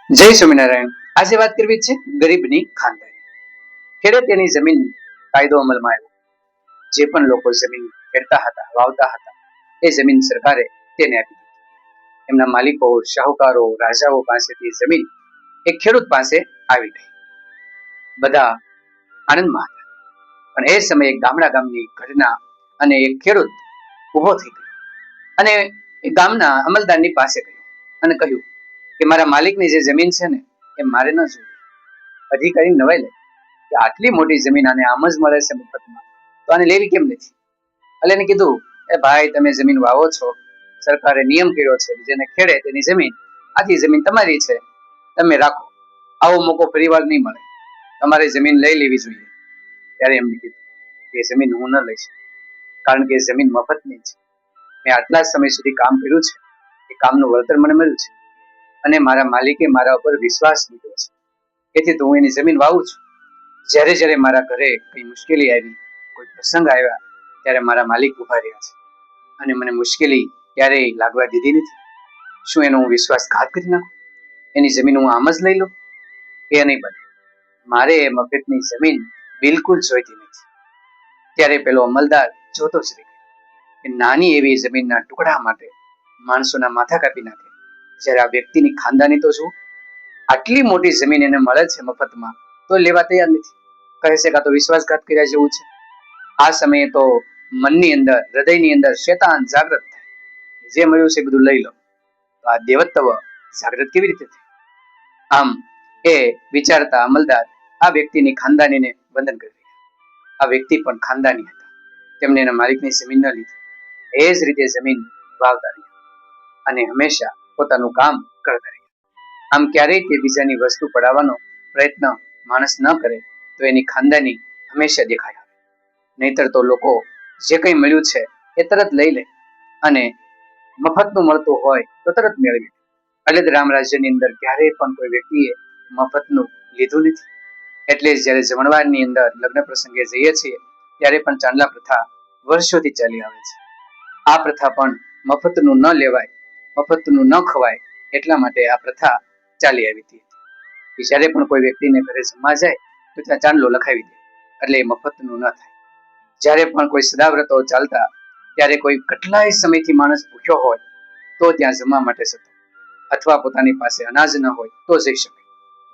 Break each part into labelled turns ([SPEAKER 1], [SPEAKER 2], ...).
[SPEAKER 1] જય સ્વામિનારાયણ. આજે વાત કરવી છે ગરીબની ખાનદાની. ખેડૂતોની જમીન કાયદો અમલમાં આવ્યો. જે પણ લોકો જમીન ખેડતા હતા, વાવતા હતા, એ જમીન સરકારે તેને આપી દીધી. એમના માલિકો, શાહુકારો, રાજાઓ પાસેથી જમીન એક ખેડૂત પાસે આવી ગઈ. બધા આનંદમાં હતા. પણ એ સમયે ગામની ઘટના અને એક ખેડૂત ઉભો થઈ ગયો અને એ ગામના અમલદારની પાસે ગયો અને કહ્યું કે મારા માલિકની જે જમીન છે ને એ મારે ન જોઈએ. અધિકારી નવાઈ લે કે આટલી મોટી જમીન આને આમ જ મળે છે મફતમાં, તો આને લેવી કેમ નથી? એટલે એને કીધું, એ ભાઈ તમે જમીન વાવો છો, સરકારે નિયમ કર્યો છે જેને ખેડે તેની જમીન, આથી જમીન તમારી છે, તમે રાખો. આવો મોકો ફરીવાર નહીં મળે, તમારે જમીન લઈ લેવી જોઈએ. ત્યારે એમને કીધું કે જમીન હું ન લઈશ, કારણ કે જમીન મફતની છે. મેં આટલા સમય સુધી કામ કર્યું છે, એ કામનું વળતર મને મળ્યું છે અને મારા માલિકે મારા ઉપર વિશ્વાસ મૂક્યો છે, એથી તો હું એની જમીન વાવું છું. જ્યારે જ્યારે મારા ઘરે કઈ મુશ્કેલી આવી, કોઈ પ્રસંગ આવ્યા, ત્યારે મારા માલિક ઉભા રહ્યા છે અને મને મુશ્કેલી ક્યારેય લાગવા દીધી નથી. શું એનો હું વિશ્વાસઘાત કરી નાખું? એની જમીન હું આમ જ લઈ લઉં? એ નહીં બને. મારે એ મફતની જમીન બિલકુલ જોઈતી નથી. ત્યારે પેલો અમલદાર જોતો જ રહી ગયો કે નાની એવી જમીનના ટુકડા માટે માણસોના માથા કાપી નાખે, જ્યારે આ વ્યક્તિની ખાનદાની તો શું, આટલી મોટી જમીન એને મળે છે મફતમાં, તો લેવા તૈયાર નથી. કહે છે કે આ તો વિશ્વાસઘાત કર્યા જેવું છે. આ સમયે તો મનની અંદર, હૃદયની અંદર શેતાન જાગૃત થાય, જે મળ્યું છે બધું લઈ લો. તો આ દેવત્વ જાગૃત કેવી રીતે થાય? આમ એ વિચારતા અમલદાર આ વ્યક્તિની ખાનદાનીને વંદન કરી રહ્યા. આ વ્યક્તિ પણ ખાનદાની હતા, તેમને એના માલિકની જમીન ન લીધી. એ જ રીતે જમીન વાવતા રહ્યા અને હંમેશા પોતાનું કામ કરતા રહ્યા. આમ ક્યારેય તે બીજાની વસ્તુ પડાવવાનો પ્રયત્ન માણસ ન કરે તો એની ખાનદાની હંમેશા દેખાય આવે. નહીતર તો લોકો જે કંઈ મળ્યું છે એ તરત લઈ લે અને મફતનું મળતું હોય તો તરત મેળવી લે. એટલે જ રામ રાજ્યની અંદર ક્યારેય પણ કોઈ વ્યક્તિએ મફતનું લીધું નથી. એટલે જ જ્યારે જમણવારની અંદર લગ્ન પ્રસંગે જઈએ છીએ ત્યારે પણ ચાંદલા પ્રથા વર્ષોથી ચાલી આવે છે. આ પ્રથા પણ મફતનું ન લેવાય, મફતનું ન ખવાય, એટલા માટે આ પ્રથા ચાલી આવી હતી. જ્યારે પણ કોઈ વ્યક્તિને ઘરે જમવા જાય તો ત્યાં ચાંદલો લખાવી દે, એટલે એ મફતનું ન થાય. જ્યારે પણ કોઈ સદાવ્રતો ચાલતા, ત્યારે કોઈ કેટલાય સમયથી માણસ ભૂખ્યો હોય તો ત્યાં જમવા માટે જતો, અથવા પોતાની પાસે અનાજ ન હોય તો જઈ શકે.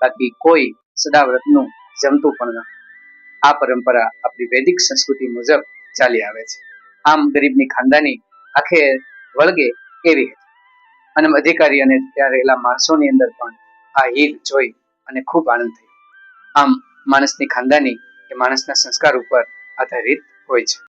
[SPEAKER 1] બાકી કોઈ સદાવ્રતનું જમતું પણ ન. આ પરંપરા આપણી વૈદિક સંસ્કૃતિ મુજબ ચાલી આવે છે. આમ ગરીબની ખાનદાની આખે વળગે એવી હતી. અને અધિકારી અને ત્યાં રહેલા માણસોની અંદર પણ આ હીર જોઈ અને ખૂબ આનંદ થયો. આમ માણસની ખાનદાની એ માણસના સંસ્કાર ઉપર આધારિત હોય છે.